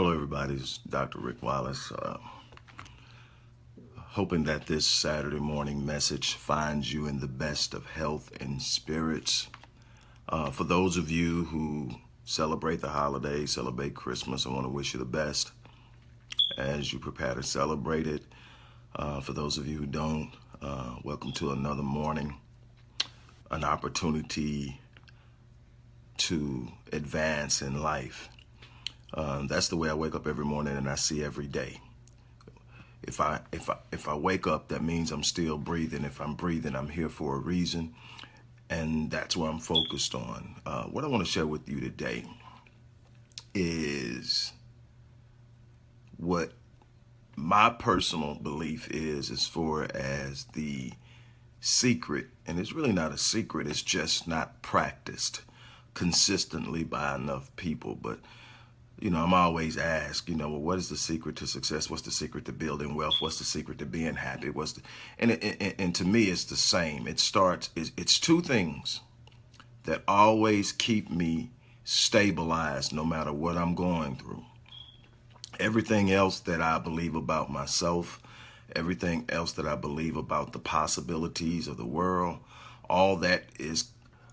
Hello, everybody. It's Dr. Rick Wallace. Hoping that this Saturday morning message finds you in the best of health and spirits. For those of you who celebrate the holidays, celebrate Christmas, I want to wish you the best as you prepare to celebrate it. For those of you who don't, welcome to another morning, an opportunity to advance in life. That's the way I wake up every morning, and I see every day. If I wake up, that means I'm still breathing. If I'm breathing, I'm here for a reason, and that's what I'm focused on. What I want to share with you today is what my personal belief is as far as the secret, and it's really not a secret, it's just not practiced consistently by enough people. But I'm always asked, well, what is the secret to success? What's the secret to building wealth? What's the secret to being happy? And to me, it's the same. It's two things that always keep me stabilized no matter what I'm going through. Everything else that I believe about myself, everything else that I believe about the possibilities of the world, all that is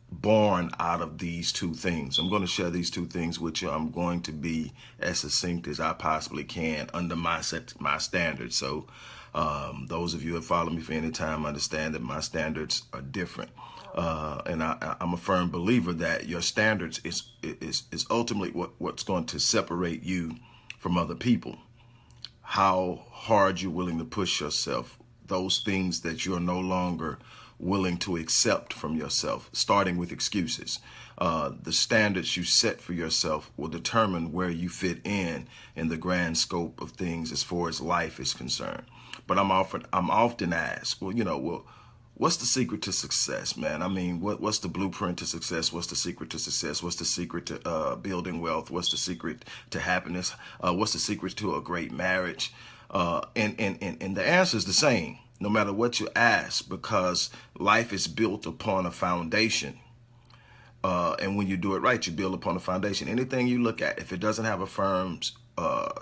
born out of these two things. I'm going to share these two things with you. I'm going to be as succinct as I possibly can under my standards. So those of you who have followed me for any time understand that my standards are different. And I'm a firm believer that your standards is ultimately what's going to separate you from other people. How hard you're willing to push yourself, those things that you're no longer willing to accept from yourself, starting with excuses. The standards you set for yourself will determine where you fit in the grand scope of things as far as life is concerned. But I'm often asked, what's the secret to success, man? I mean, what's the blueprint to success? What's the secret to success? What's the secret to building wealth? What's the secret to happiness? What's the secret to a great marriage? And the answer is the same, no matter what you ask, because life is built upon a foundation. And when you do it right, you build upon a foundation. Anything you look at, if it doesn't have a firm,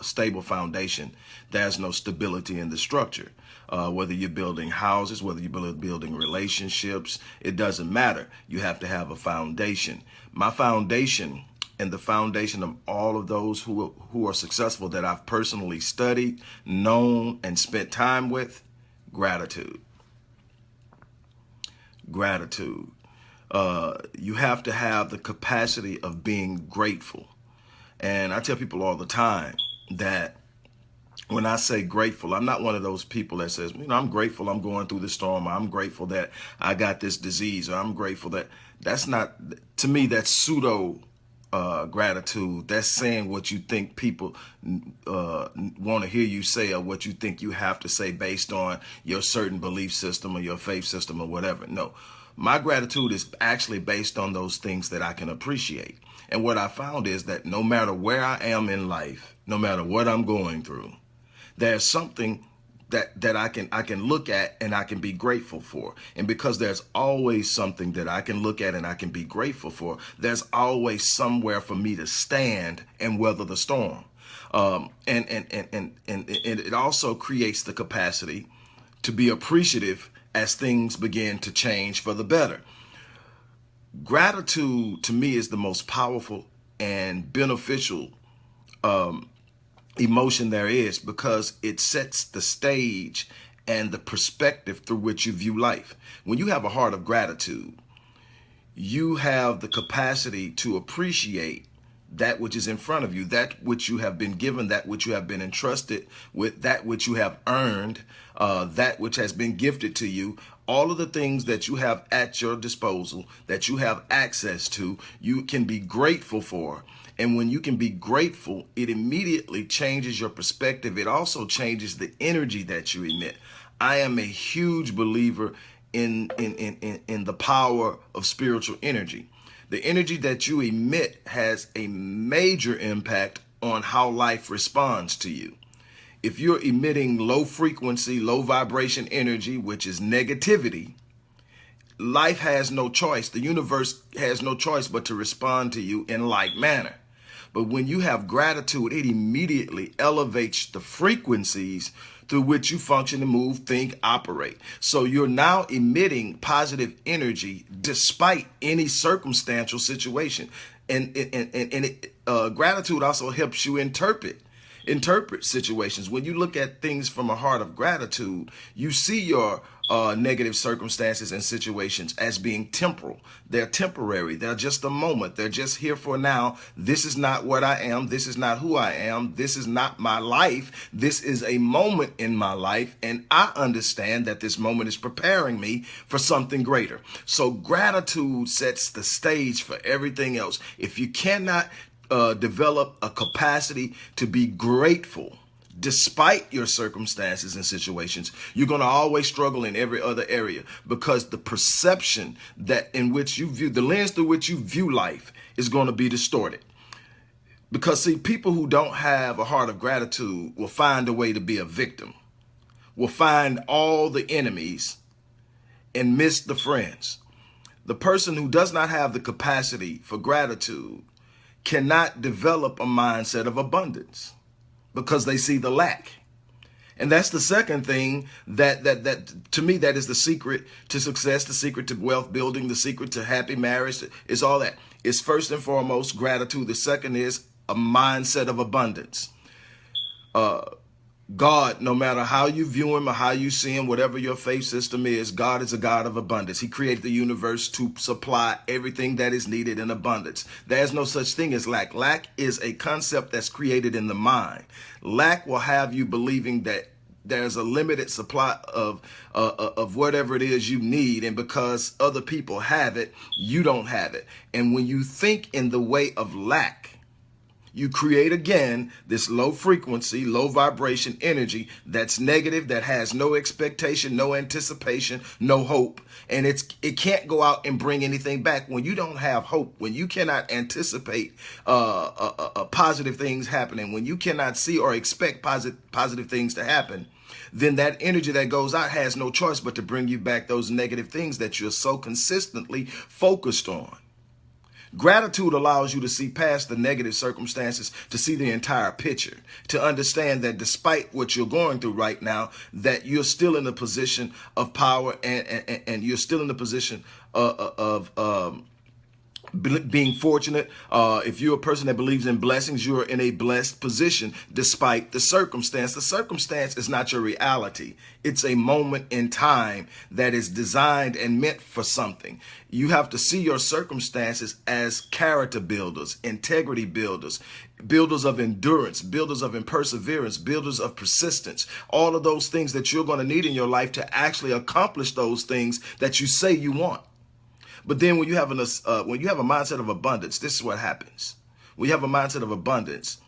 stable foundation, there's no stability in the structure. Whether you're building houses, whether you're building relationships, it doesn't matter. You have to have a foundation. My foundation and the foundation of all of those who are successful that I've personally studied, known, and spent time with, gratitude. Gratitude. You have to have the capacity of being grateful. And I tell people all the time that when I say grateful, I'm not one of those people that says, I'm grateful I'm going through the storm. Or I'm grateful that I got this disease. Or I'm grateful that's not, to me, that's pseudo gratitude. That's saying what you think people want to hear you say, or what you think you have to say based on your certain belief system or your faith system or whatever. No, my gratitude is actually based on those things that I can appreciate. And what I found is that no matter where I am in life, no matter what I'm going through, there's something that I can look at and I can be grateful for. And because there's always something that I can look at and I can be grateful for, there's always somewhere for me to stand and weather the storm. And it also creates the capacity to be appreciative as things begin to change for the better. Gratitude to me is the most powerful and beneficial emotion there is, because it sets the stage and the perspective through which you view life. When you have a heart of gratitude, you have the capacity to appreciate that which is in front of you, that which you have been given, that which you have been entrusted with, that which you have earned, that which has been gifted to you. All of the things that you have at your disposal, that you have access to, you can be grateful for. And when you can be grateful, it immediately changes your perspective. It also changes the energy that you emit. I am a huge believer in the power of spiritual energy. The energy that you emit has a major impact on how life responds to you. If you're emitting low frequency, low vibration energy, which is negativity, life has no choice. The universe has no choice but to respond to you in like manner. But when you have gratitude, it immediately elevates the frequencies through which you function and move, think, operate. So you're now emitting positive energy despite any circumstantial situation. Gratitude also helps you interpret situations. When you look at things from a heart of gratitude, you see your negative circumstances and situations as being temporal. They're temporary. They're just a moment. They're just here for now. This is not what I am. This is not who I am. This is not my life. This is a moment in my life. And I understand that this moment is preparing me for something greater. So gratitude sets the stage for everything else. If you cannot develop a capacity to be grateful despite your circumstances and situations, you're going to always struggle in every other area, because the perception that in which you view, the lens through which you view life is going to be distorted. Because see, people who don't have a heart of gratitude will find a way to be a victim, will find all the enemies and miss the friends. The person who does not have the capacity for gratitude cannot develop a mindset of abundance, because they see the lack. And that's the second thing that to me, that is the secret to success, the secret to wealth building, the secret to happy marriage. Is all that. It's first and foremost gratitude. The second is a mindset of abundance. God, no matter how you view him or how you see him, whatever your faith system is, God is a God of abundance. He created the universe to supply everything that is needed in abundance. There's no such thing as lack. Lack is a concept that's created in the mind. Lack will have you believing that there's a limited supply of whatever it is you need, and because other people have it, you don't have it. And when you think in the way of lack, you create again this low frequency, low vibration energy that's negative, that has no expectation, no anticipation, no hope. And it can't go out and bring anything back. When you don't have hope, when you cannot anticipate positive things happening, when you cannot see or expect positive things to happen, then that energy that goes out has no choice but to bring you back those negative things that you're so consistently focused on. Gratitude allows you to see past the negative circumstances, to see the entire picture, to understand that despite what you're going through right now, that you're still in a position of power, and you're still in the position of being fortunate. If you're a person that believes in blessings, you're in a blessed position despite the circumstance. The circumstance is not your reality. It's a moment in time that is designed and meant for something. You have to see your circumstances as character builders, integrity builders, builders of endurance, builders of perseverance, builders of persistence, all of those things that you're going to need in your life to actually accomplish those things that you say you want. But then when you have a mindset of abundance, this is what happens. When you have a mindset of abundance,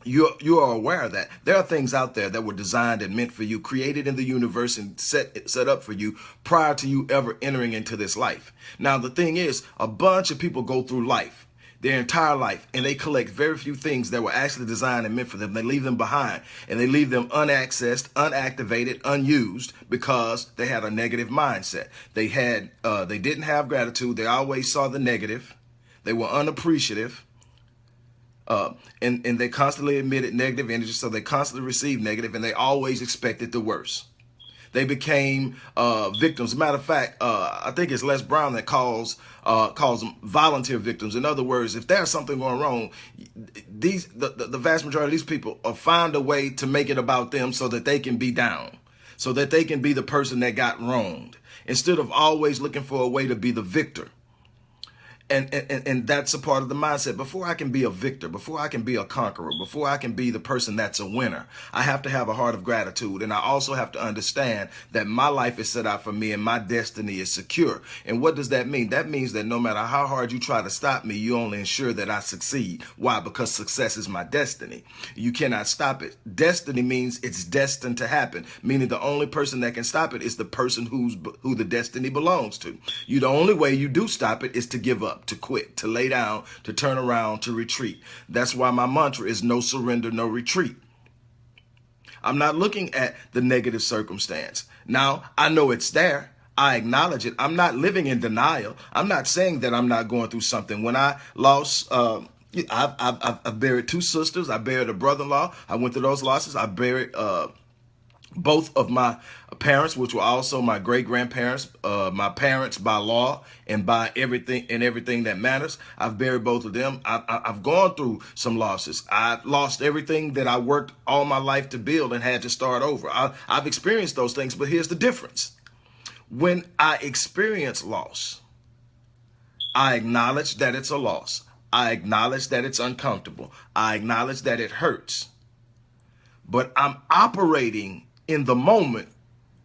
you are aware that there are things out there that were designed and meant for you, created in the universe and set up for you prior to you ever entering into this life. Now, the thing is, a bunch of people go through life, their entire life, and they collect very few things that were actually designed and meant for them. They leave them behind, and they leave them unaccessed, unactivated, unused, because they had a negative mindset. They didn't have gratitude. They always saw the negative. They were unappreciative. And they constantly emitted negative energy, so they constantly received negative, and they always expected the worst. They became victims. As a matter of fact, I think it's Les Brown that calls them volunteer victims. In other words, if there's something going wrong, the vast majority of these people find a way to make it about them so that they can be down, so that they can be the person that got wronged, instead of always looking for a way to be the victor. And that's a part of the mindset. Before I can be a victor, before I can be a conqueror, before I can be the person that's a winner, I have to have a heart of gratitude. And I also have to understand that my life is set out for me and my destiny is secure. And what does that mean? That means that no matter how hard you try to stop me, you only ensure that I succeed. Why? Because success is my destiny. You cannot stop it. Destiny means it's destined to happen, meaning the only person that can stop it is the person who the destiny belongs to. The only way you do stop it is to give up, to quit, to lay down, to turn around, to retreat. That's why my mantra is no surrender, no retreat. I'm not looking at the negative circumstance. Now, I know it's there. I acknowledge it. I'm not living in denial. I'm not saying that I'm not going through something. When I lost I've buried two sisters. I buried a brother-in-law. I went through those losses. I buried both of my parents, which were also my great-grandparents, my parents by law and by everything that matters. I've buried both of them. I've gone through some losses. I've lost everything that I worked all my life to build and had to start over. I've experienced those things, but here's the difference. When I experience loss, I acknowledge that it's a loss. I acknowledge that it's uncomfortable. I acknowledge that it hurts. But I'm operating in the moment.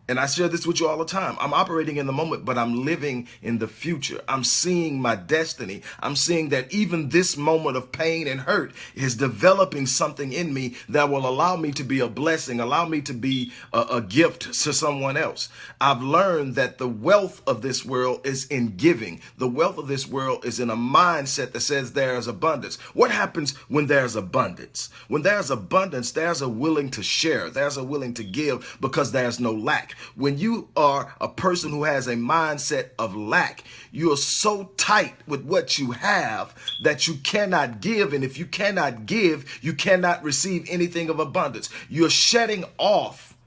And I share this with you all the time. I'm operating in the moment, but I'm living in the future. I'm seeing my destiny. I'm seeing that even this moment of pain and hurt is developing something in me that will allow me to be a blessing, allow me to be a gift to someone else. I've learned that the wealth of this world is in giving. The wealth of this world is in a mindset that says there's abundance. What happens when there's abundance? When there's abundance, there's a willing to share. There's a willing to give because there's no lack. When you are a person who has a mindset of lack, you are so tight with what you have that you cannot give. And if you cannot give, you cannot receive anything of abundance. You're shedding off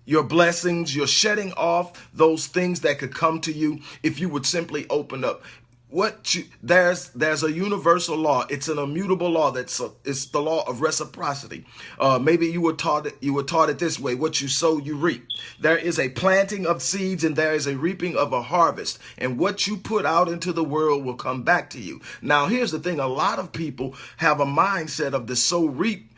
your blessings. You're shedding off those things that could come to you if you would simply open up. There's a universal law. It's an immutable law. It's the law of reciprocity. Maybe you were taught it this way: what you sow, you reap. There is a planting of seeds and there is a reaping of a harvest. And what you put out into the world will come back to you. Now, here's the thing: a lot of people have a mindset of the sow reap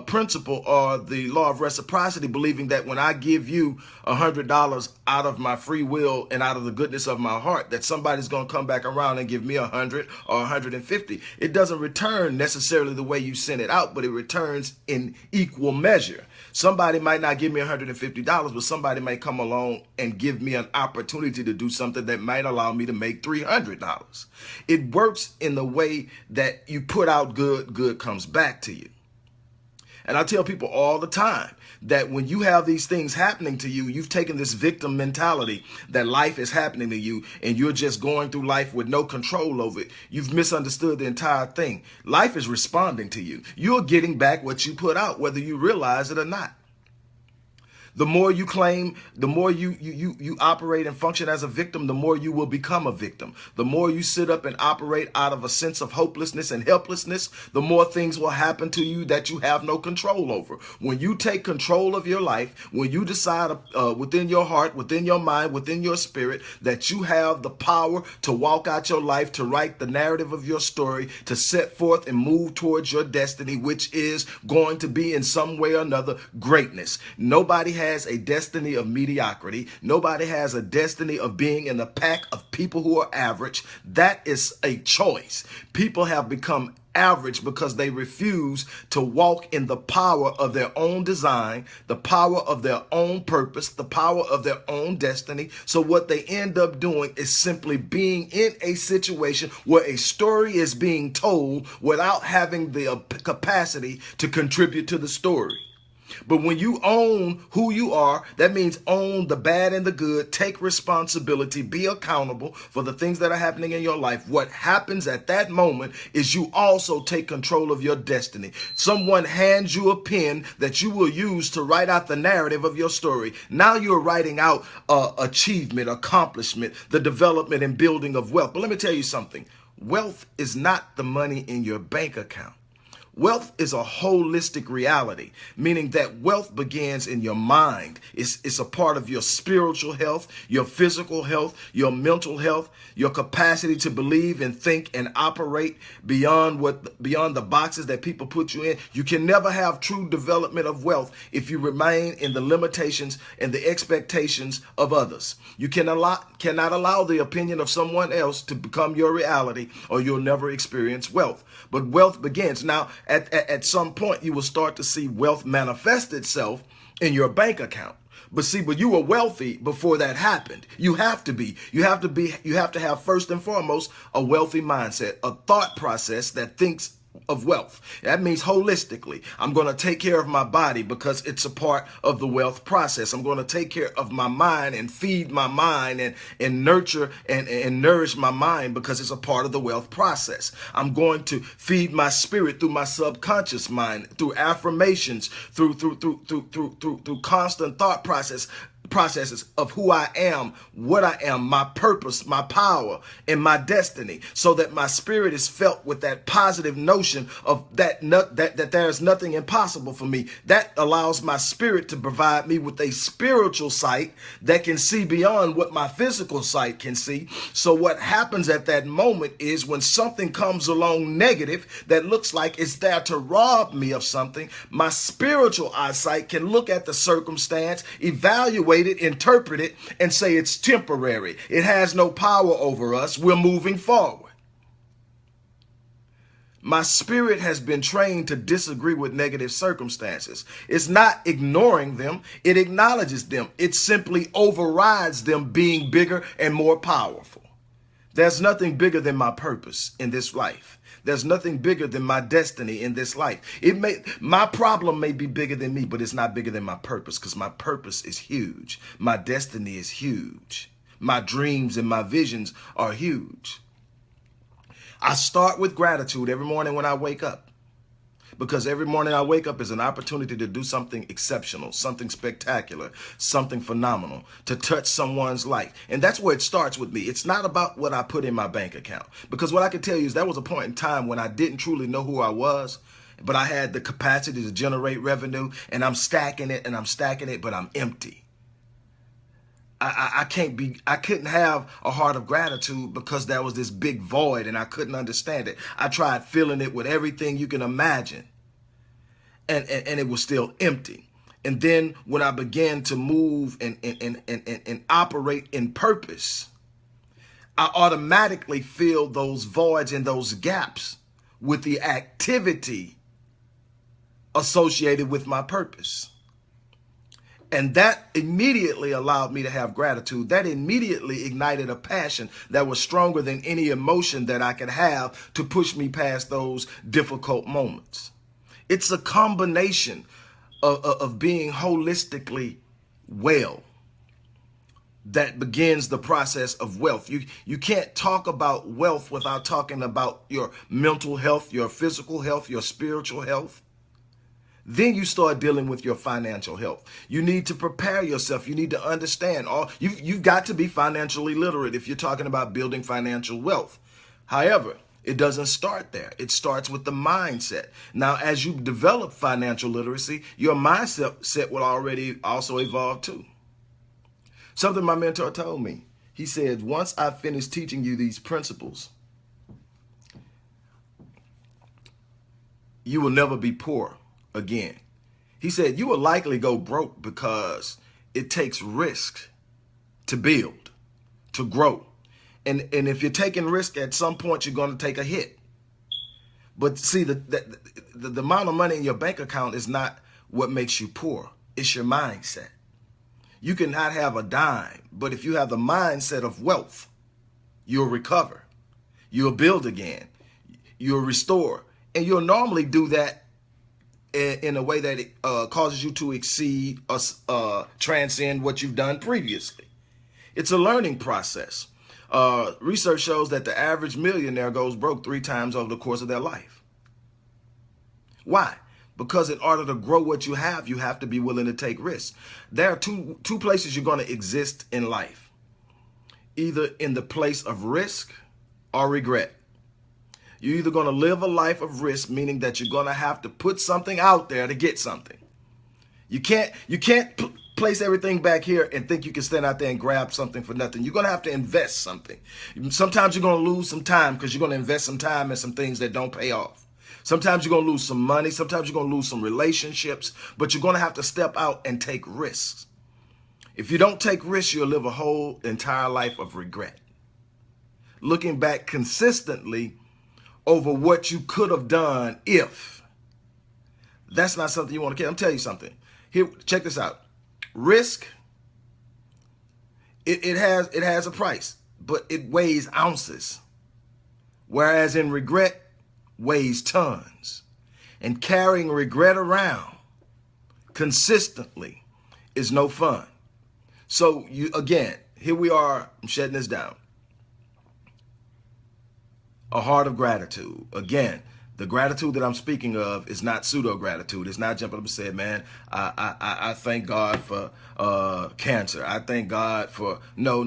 principle or the law of reciprocity, believing that when I give you $100 out of my free will and out of the goodness of my heart, that somebody's going to come back around and give me 100 or 150. It doesn't return necessarily the way you sent it out, but it returns in equal measure. Somebody might not give me $150, but somebody might come along and give me an opportunity to do something that might allow me to make $300. It works in the way that you put out good, good comes back to you. And I tell people all the time that when you have these things happening to you, you've taken this victim mentality that life is happening to you and you're just going through life with no control over it. You've misunderstood the entire thing. Life is responding to you. You're getting back what you put out, whether you realize it or not. The more you claim, the more you operate and function as a victim, the more you will become a victim. The more you sit up and operate out of a sense of hopelessness and helplessness, the more things will happen to you that you have no control over. When you take control of your life, when you decide within your heart, within your mind, within your spirit, that you have the power to walk out your life, to write the narrative of your story, to set forth and move towards your destiny, which is going to be in some way or another greatness. Nobody has a destiny of mediocrity. Nobody has a destiny of being in the pack of people who are average. That is a choice. People have become average because they refuse to walk in the power of their own design, the power of their own purpose, the power of their own destiny. So what they end up doing is simply being in a situation where a story is being told without having the capacity to contribute to the story. But when you own who you are, that means own the bad and the good, take responsibility, be accountable for the things that are happening in your life. What happens at that moment is you also take control of your destiny. Someone hands you a pen that you will use to write out the narrative of your story. Now you're writing out achievement, accomplishment, the development and building of wealth. But let me tell you something. Wealth is not the money in your bank account. Wealth is a holistic reality, meaning that wealth begins in your mind. It's a part of your spiritual health, your physical health, your mental health, your capacity to believe and think and operate beyond the boxes that people put you in. You can never have true development of wealth if you remain in the limitations and the expectations of others. You cannot allow the opinion of someone else to become your reality, or you'll never experience wealth. But wealth begins. Now, at some point, you will start to see wealth manifest itself in your bank account. But you were wealthy before that happened. You have to be. You have to have first and foremost a wealthy mindset, a thought process that thinks of wealth. That means holistically. I'm going to take care of my body because it's a part of the wealth process. I'm going to take care of my mind and feed my mind and nurture and nourish my mind because it's a part of the wealth process. I'm going to feed my spirit through my subconscious mind, through affirmations, through constant thought processes of who I am, what I am, my purpose, my power, and my destiny, so that my spirit is felt with that positive notion of that there is nothing impossible for me. That allows my spirit to provide me with a spiritual sight that can see beyond what my physical sight can see. So what happens at that moment is when something comes along negative that looks like it's there to rob me of something, my spiritual eyesight can look at the circumstance, evaluate it, interpret it, and say it's temporary. It has no power over us. We're moving forward. My spirit has been trained to disagree with negative circumstances. It's not ignoring them. It acknowledges them. It simply overrides them being bigger and more powerful. There's nothing bigger than my purpose in this life. There's nothing bigger than my destiny in this life. My problem may be bigger than me, but it's not bigger than my purpose, because my purpose is huge. My destiny is huge. My dreams and my visions are huge. I start with gratitude every morning when I wake up, because every morning I wake up is an opportunity to do something exceptional, something spectacular, something phenomenal, to touch someone's life. And that's where it starts with me. It's not about what I put in my bank account, because what I can tell you is there was a point in time when I didn't truly know who I was, but I had the capacity to generate revenue, and I'm stacking it and I'm stacking it, but I'm empty. I couldn't have a heart of gratitude because there was this big void and I couldn't understand it. I tried filling it with everything you can imagine, and it was still empty. And then when I began to move and operate in purpose, I automatically filled those voids and those gaps with the activity associated with my purpose. And that immediately allowed me to have gratitude. That immediately ignited a passion that was stronger than any emotion that I could have to push me past those difficult moments. It's a combination of being holistically well that begins the process of wealth. You can't talk about wealth without talking about your mental health, your physical health, your spiritual health. Then you start dealing with your financial health. You need to prepare yourself. You need to understand you've got to be financially literate if you're talking about building financial wealth. However, it doesn't start there. It starts with the mindset. Now, as you develop financial literacy, your mindset will already also evolve too. Something my mentor told me. He said, once I finish teaching you these principles, you will never be poor again. He said, you will likely go broke because it takes risk to build, to grow. And if you're taking risk, at some point, you're going to take a hit. But see, the amount of money in your bank account is not what makes you poor. It's your mindset. You can not have a dime, but if you have the mindset of wealth, you'll recover. You'll build again. You'll restore. And you'll normally do that in a way that it causes you to exceed or transcend what you've done previously. It's a learning process. Research shows that the average millionaire goes broke 3 times over the course of their life. Why? Because in order to grow what you have to be willing to take risks. There are two places you're going to exist in life. Either in the place of risk or regret. You're either going to live a life of risk, meaning that you're going to have to put something out there to get something. You can't place everything back here and think you can stand out there and grab something for nothing. You're going to have to invest something. Sometimes you're going to lose some time because you're going to invest some time in some things that don't pay off. Sometimes you're going to lose some money. Sometimes you're going to lose some relationships, but you're going to have to step out and take risks. If you don't take risks, you'll live a whole entire life of regret. Looking back consistently over what you could have done if. That's not something you want to care. I'm telling you something. Here, check this out. Risk, it has a price, but it weighs ounces. Whereas in regret, weighs tons. And carrying regret around consistently is no fun. So again, here we are, I'm shutting this down. A heart of gratitude. Again, the gratitude that I'm speaking of is not pseudo gratitude. It's not jumping up and saying, man, I thank God for cancer. I thank God for, no.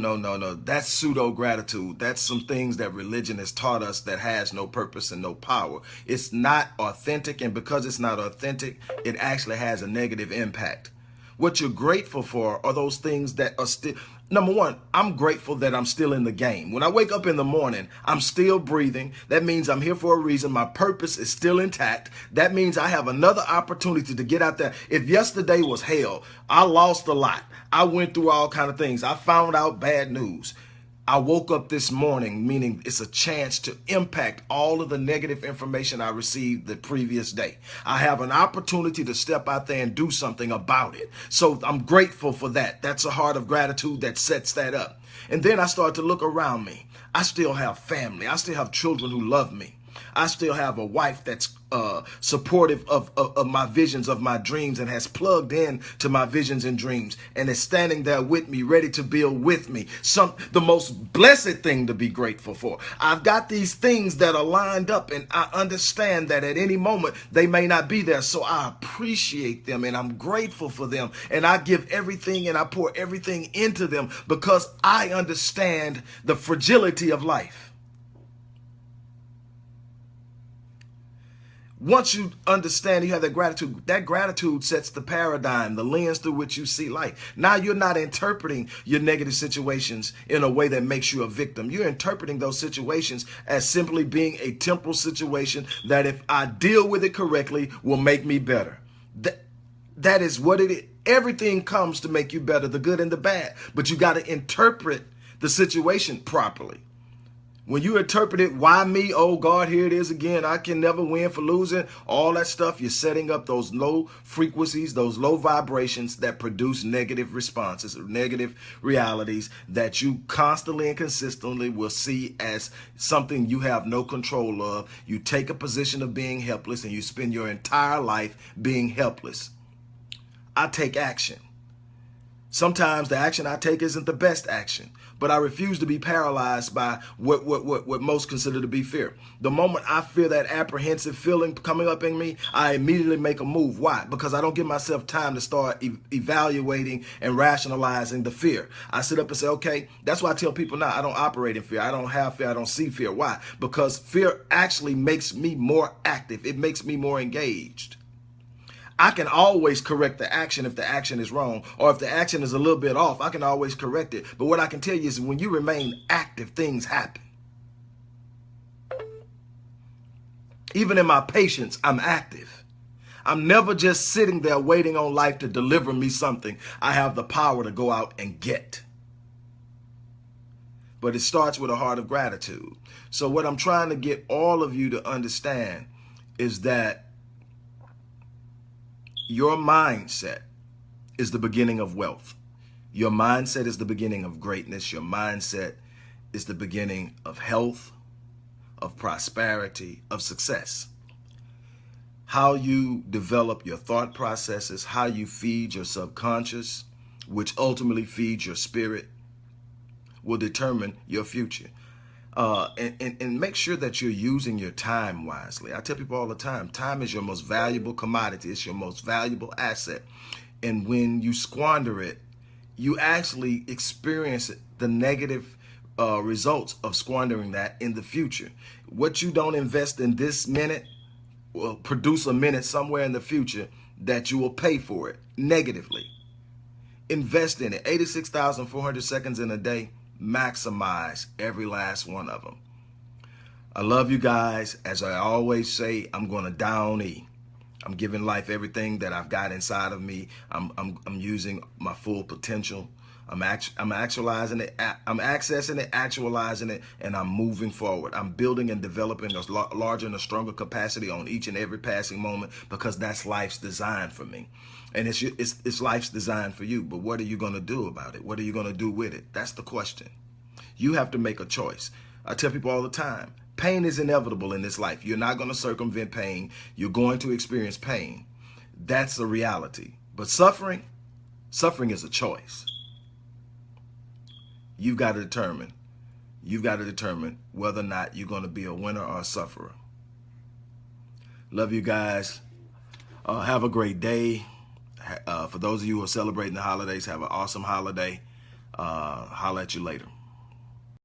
That's pseudo gratitude. That's some things that religion has taught us that has no purpose and no power. It's not authentic, and because it's not authentic, it actually has a negative impact. What you're grateful for are those things that are still, number one, I'm grateful that I'm still in the game. When I wake up in the morning, I'm still breathing. That means I'm here for a reason. My purpose is still intact. That means I have another opportunity to get out there. If yesterday was hell, I lost a lot. I went through all kind of things. I found out bad news. I woke up this morning, meaning it's a chance to impact all of the negative information I received the previous day. I have an opportunity to step out there and do something about it. So I'm grateful for that. That's a heart of gratitude that sets that up. And then I start to look around me. I still have family. I still have children who love me. I still have a wife that's supportive of my visions, of my dreams, and has plugged in to my visions and dreams and is standing there with me, ready to build with me. The most blessed thing to be grateful for. I've got these things that are lined up, and I understand that at any moment they may not be there. So I appreciate them and I'm grateful for them. And I give everything and I pour everything into them because I understand the fragility of life. Once you understand, you have that gratitude sets the paradigm, the lens through which you see life. Now you're not interpreting your negative situations in a way that makes you a victim. You're interpreting those situations as simply being a temporal situation that if I deal with it correctly will make me better. That is what it is. Everything comes to make you better, the good and the bad, but you got to interpret the situation properly. When you interpret it, why me? Oh God, here it is again. I can never win for losing. All that stuff, you're setting up those low frequencies, those low vibrations that produce negative responses, or negative realities that you constantly and consistently will see as something you have no control of. You take a position of being helpless and you spend your entire life being helpless. I take action. Sometimes the action I take isn't the best action, but I refuse to be paralyzed by what most consider to be fear. The moment I feel that apprehensive feeling coming up in me, I immediately make a move. Why? Because I don't give myself time to start evaluating and rationalizing the fear. I sit up and say, okay, that's why I tell people now I don't operate in fear. I don't have fear. I don't see fear. Why? Because fear actually makes me more active. It makes me more engaged. I can always correct the action if the action is wrong, or if the action is a little bit off, I can always correct it. But what I can tell you is when you remain active, things happen. Even in my patience, I'm active. I'm never just sitting there waiting on life to deliver me something I have the power to go out and get. But it starts with a heart of gratitude. So what I'm trying to get all of you to understand is that your mindset is the beginning of wealth. Your mindset is the beginning of greatness. Your mindset is the beginning of health, of prosperity, of success. How you develop your thought processes, how you feed your subconscious, which ultimately feeds your spirit, will determine your future. And make sure that you're using your time wisely. I tell people all the time, time is your most valuable commodity. It's your most valuable asset. And when you squander it, you actually experience the negative results of squandering that in the future. What you don't invest in this minute will produce a minute somewhere in the future that you will pay for it negatively. Invest in it. 86,400 seconds in a day. Maximize every last one of them. I love you guys. As I always say, I'm going to die on E. I'm giving life everything that I've got inside of me. I'm using my full potential. I'm actualizing it. I'm accessing it, actualizing it, and I'm moving forward. I'm building and developing a larger and a stronger capacity on each and every passing moment because that's life's design for me. And it's life's design for you. But what are you going to do about it? What are you going to do with it? That's the question. You have to make a choice. I tell people all the time, Pain is inevitable in this life. You're not going to circumvent pain. You're going to experience pain. That's a reality. But suffering is a choice. You've got to determine whether or not you're going to be a winner or a sufferer. Love you guys. Have a great day. For those of you who are celebrating the holidays, have an awesome holiday. Holla at you later.